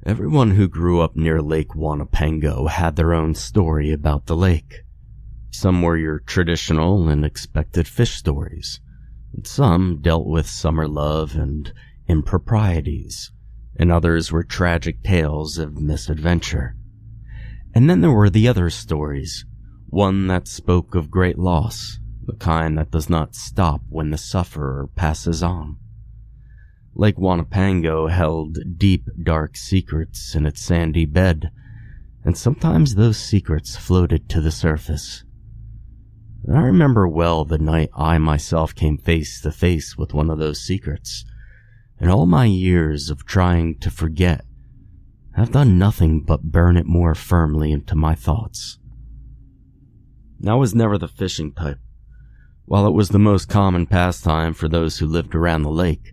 Everyone who grew up near Lake Wonapango had their own story about the lake. Some were your traditional and expected fish stories, and some dealt with summer love and improprieties, and others were tragic tales of misadventure. And then there were the other stories, one that spoke of great loss, the kind that does not stop when the sufferer passes on. Lake Wonapango held deep, dark secrets in its sandy bed, and sometimes those secrets floated to the surface. I remember well the night I myself came face to face with one of those secrets, and all my years of trying to forget have done nothing but burn it more firmly into my thoughts. I was never the fishing type. While it was the most common pastime for those who lived around the lake,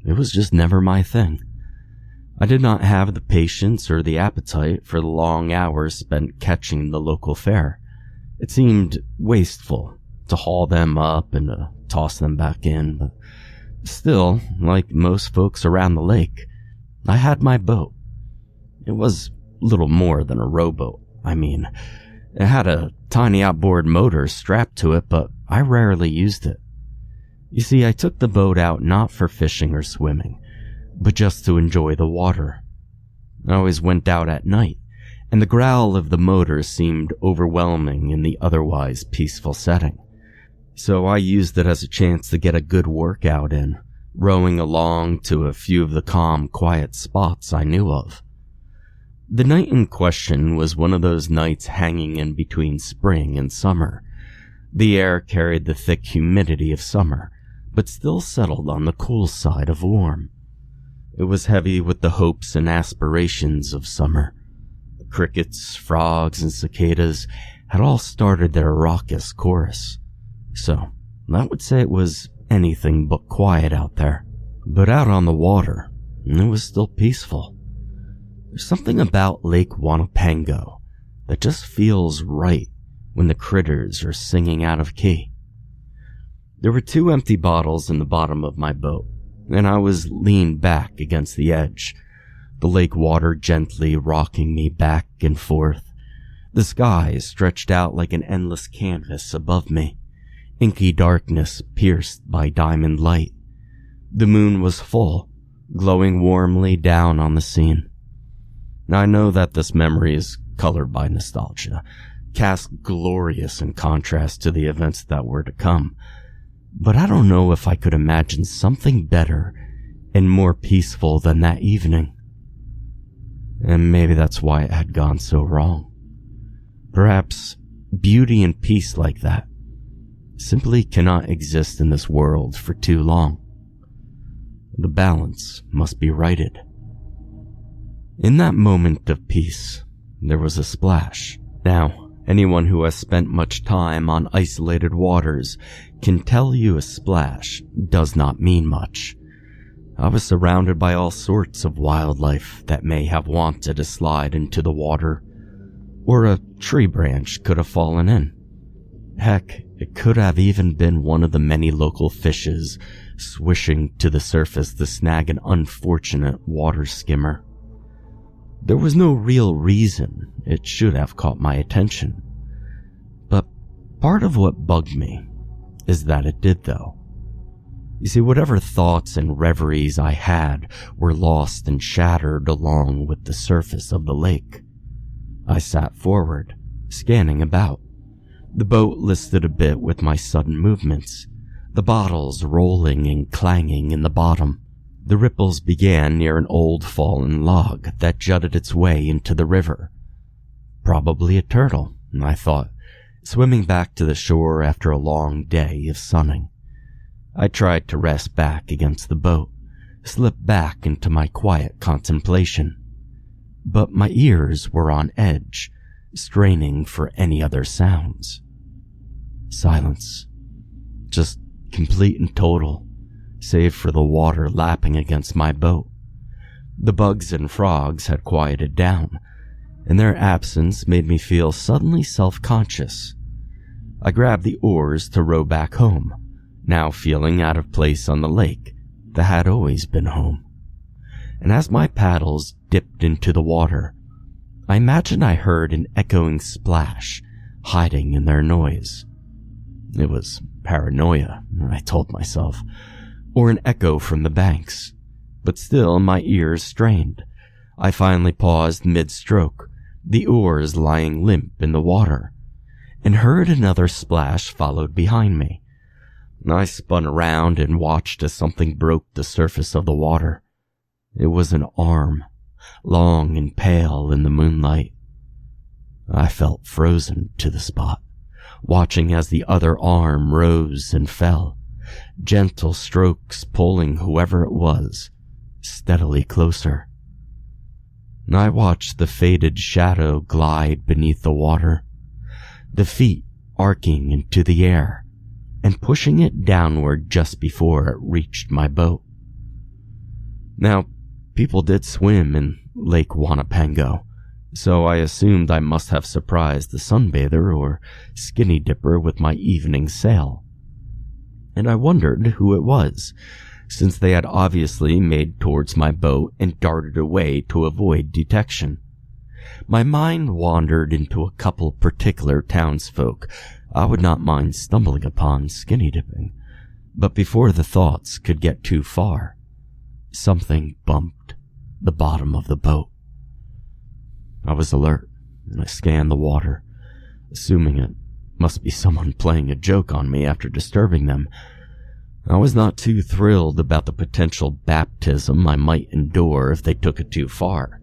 it was just never my thing. I did not have the patience or the appetite for the long hours spent catching the local fare. It seemed wasteful to haul them up and to toss them back in, but still, like most folks around the lake, I had my boat. It was little more than a rowboat. It had a tiny outboard motor strapped to it, but I rarely used it. You see, I took the boat out not for fishing or swimming, but just to enjoy the water. I always went out at night, and the growl of the motor seemed overwhelming in the otherwise peaceful setting. So I used it as a chance to get a good workout in, rowing along to a few of the calm, quiet spots I knew of. The night in question was one of those nights hanging in between spring and summer. The air carried the thick humidity of summer, but still settled on the cool side of warm. It was heavy with the hopes and aspirations of summer. The crickets, frogs, and cicadas had all started their raucous chorus. So, I would say it was anything but quiet out there. But out on the water, it was still peaceful. There's something about Lake Wonapango that just feels right when the critters are singing out of key. There were 2 empty bottles in the bottom of my boat, and I was leaned back against the edge, the lake water gently rocking me back and forth. The sky stretched out like an endless canvas above me, inky darkness pierced by diamond light. The moon was full, glowing warmly down on the scene. Now I know that this memory is colored by nostalgia, cast glorious in contrast to the events that were to come, but I don't know if I could imagine something better and more peaceful than that evening. And maybe that's why it had gone so wrong. Perhaps beauty and peace like that simply cannot exist in this world for too long. The balance must be righted. In that moment of peace, there was a splash. Now, anyone who has spent much time on isolated waters can tell you a splash does not mean much. I was surrounded by all sorts of wildlife that may have wanted to slide into the water, or a tree branch could have fallen in. Heck, it could have even been one of the many local fishes swishing to the surface to snag an unfortunate water skimmer. There was no real reason it should have caught my attention, but part of what bugged me is that it did though. You see, whatever thoughts and reveries I had were lost and shattered along with the surface of the lake. I sat forward, scanning about. The boat listed a bit with my sudden movements, the bottles rolling and clanging in the bottom. The ripples began near an old fallen log that jutted its way into the river. Probably a turtle, I thought, swimming back to the shore after a long day of sunning. I tried to rest back against the boat, slip back into my quiet contemplation. But my ears were on edge, straining for any other sounds. Silence. Just complete and total, save for the water lapping against my boat. The bugs and frogs had quieted down, and their absence made me feel suddenly self-conscious. I grabbed the oars to row back home, now feeling out of place on the lake that had always been home. And as my paddles dipped into the water, I imagined I heard an echoing splash hiding in their noise. It was paranoia, I told myself, or an echo from the banks, but still my ears strained. I finally paused mid-stroke, the oars lying limp in the water, and heard another splash followed behind me. I spun around and watched as something broke the surface of the water. It was an arm, long and pale in the moonlight. I felt frozen to the spot, watching as the other arm rose and fell, gentle strokes pulling whoever it was steadily closer. I watched the faded shadow glide beneath the water, the feet arcing into the air and pushing it downward just before it reached my boat. Now, people did swim in Lake Wonapango, so I assumed I must have surprised the sunbather or skinny dipper with my evening sail. And I wondered who it was, since they had obviously made towards my boat and darted away to avoid detection. My mind wandered into a couple particular townsfolk I would not mind stumbling upon skinny dipping, but before the thoughts could get too far, something bumped the bottom of the boat. I was alert, and I scanned the water, assuming it must be someone playing a joke on me after disturbing them. I was not too thrilled about the potential baptism I might endure if they took it too far.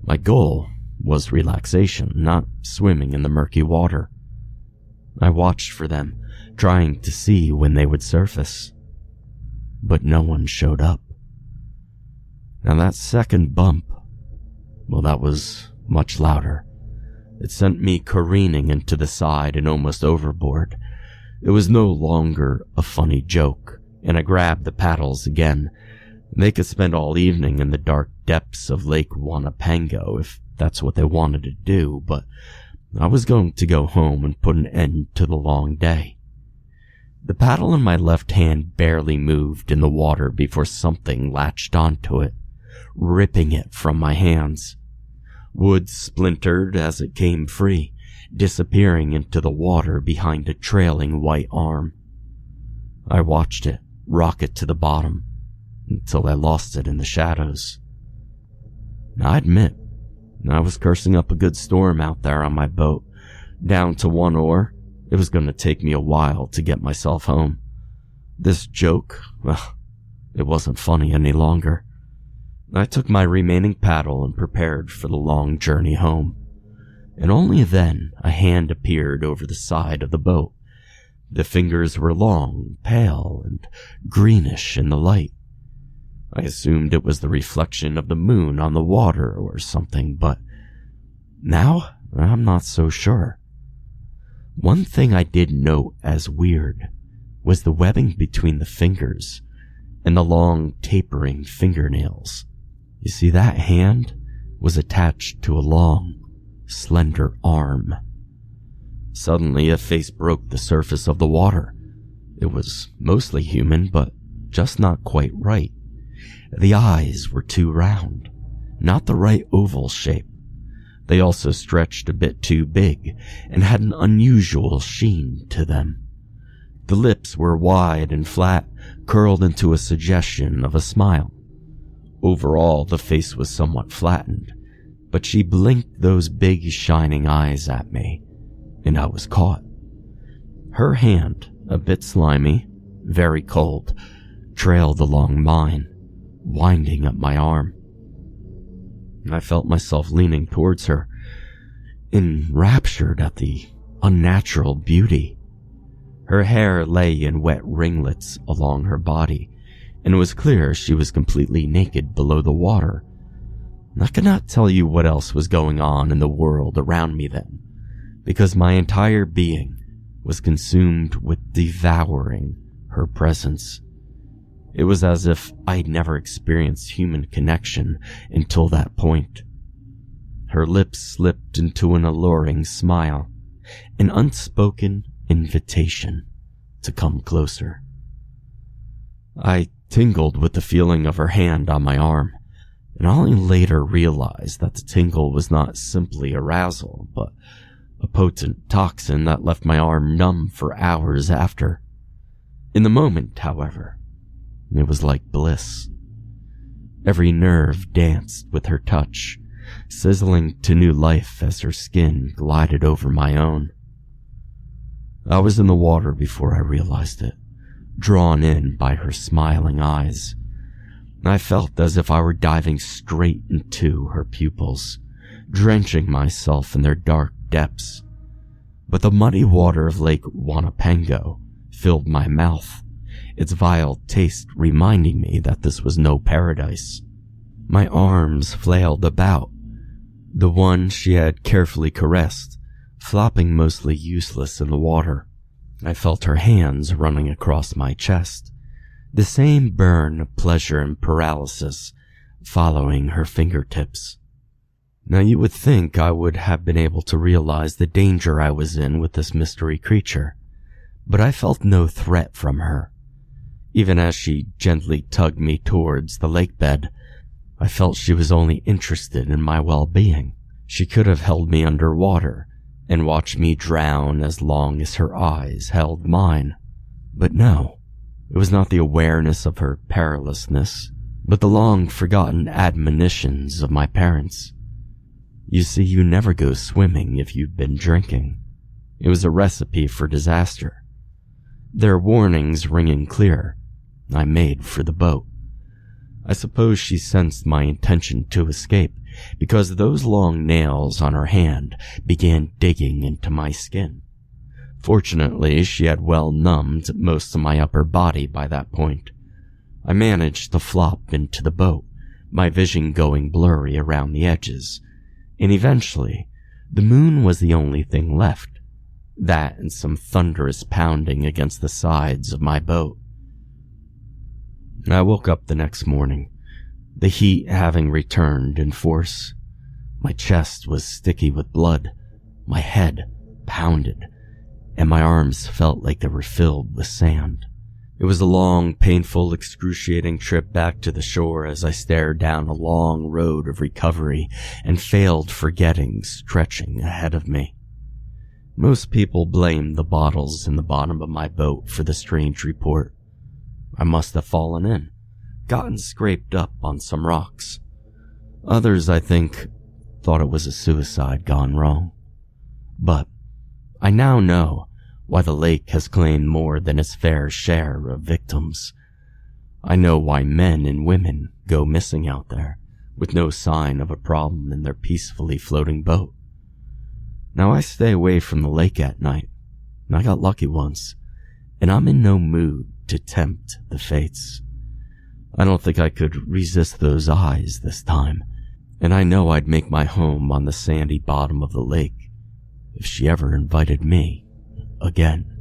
My goal was relaxation, not swimming in the murky water. I watched for them, trying to see when they would surface, but no one showed up. Now that second bump, well, that was much louder. It sent me careening into the side and almost overboard. It was no longer a funny joke, and I grabbed the paddles again. They could spend all evening in the dark depths of Lake Wonapango if that's what they wanted to do, but I was going to go home and put an end to the long day. The paddle in my left hand barely moved in the water before something latched onto it, ripping it from my hands. Wood splintered as it came free, disappearing into the water behind a trailing white arm. I watched it rocket to the bottom until I lost it in the shadows. I admit, I was cursing up a good storm out there on my boat. Down to one oar, it was going to take me a while to get myself home. This joke, well, it wasn't funny any longer. I took my remaining paddle and prepared for the long journey home. And only then a hand appeared over the side of the boat. The fingers were long, pale, and greenish in the light. I assumed it was the reflection of the moon on the water or something, but now I'm not so sure. One thing I did note as weird was the webbing between the fingers and the long, tapering fingernails. You see, that hand was attached to a long, slender arm. Suddenly, a face broke the surface of the water. It was mostly human, but just not quite right. The eyes were too round, not the right oval shape. They also stretched a bit too big and had an unusual sheen to them. The lips were wide and flat, curled into a suggestion of a smile. Overall, the face was somewhat flattened, but she blinked those big shining eyes at me, and I was caught. Her hand, a bit slimy, very cold, trailed along mine, winding up my arm. I felt myself leaning towards her, enraptured at the unnatural beauty. Her hair lay in wet ringlets along her body, and it was clear she was completely naked below the water. I could not tell you what else was going on in the world around me then, because my entire being was consumed with devouring her presence. It was as if I'd never experienced human connection until that point. Her lips slipped into an alluring smile, an unspoken invitation to come closer. I tingled with the feeling of her hand on my arm, and I only later realized that the tingle was not simply arousal, but a potent toxin that left my arm numb for hours after. In the moment, however, it was like bliss. Every nerve danced with her touch, sizzling to new life as her skin glided over my own. I was in the water before I realized it, drawn in by her smiling eyes. I felt as if I were diving straight into her pupils, drenching myself in their dark depths. But the muddy water of Lake Wonapango filled my mouth, its vile taste reminding me that this was no paradise. My arms flailed about, the one she had carefully caressed, flopping mostly useless in the water. I felt her hands running across my chest, the same burn of pleasure and paralysis following her fingertips. Now you would think I would have been able to realize the danger I was in with this mystery creature, but I felt no threat from her. Even as she gently tugged me towards the lake bed, I felt she was only interested in my well-being. She could have held me underwater and watched me drown as long as her eyes held mine. But no, it was not the awareness of her perilousness, but the long-forgotten admonitions of my parents. You see, you never go swimming if you've been drinking. It was a recipe for disaster. Their warnings ringing clear, I made for the boat. I suppose she sensed my intention to escape, because those long nails on her hand began digging into my skin. Fortunately, she had well numbed most of my upper body by that point. I managed to flop into the boat, my vision going blurry around the edges, and eventually, the moon was the only thing left. That and some thunderous pounding against the sides of my boat. I woke up the next morning, the heat having returned in force. My chest was sticky with blood, my head pounded, and my arms felt like they were filled with sand. It was a long, painful, excruciating trip back to the shore as I stared down a long road of recovery and failed forgetting stretching ahead of me. Most people blamed the bottles in the bottom of my boat for the strange report. I must have fallen in, gotten scraped up on some rocks. Others, I think, thought it was a suicide gone wrong. But I now know why the lake has claimed more than its fair share of victims. I know why men and women go missing out there, with no sign of a problem in their peacefully floating boat. Now I stay away from the lake at night, and I got lucky once, and I'm in no mood to tempt the fates. I don't think I could resist those eyes this time, and I know I'd make my home on the sandy bottom of the lake if she ever invited me again.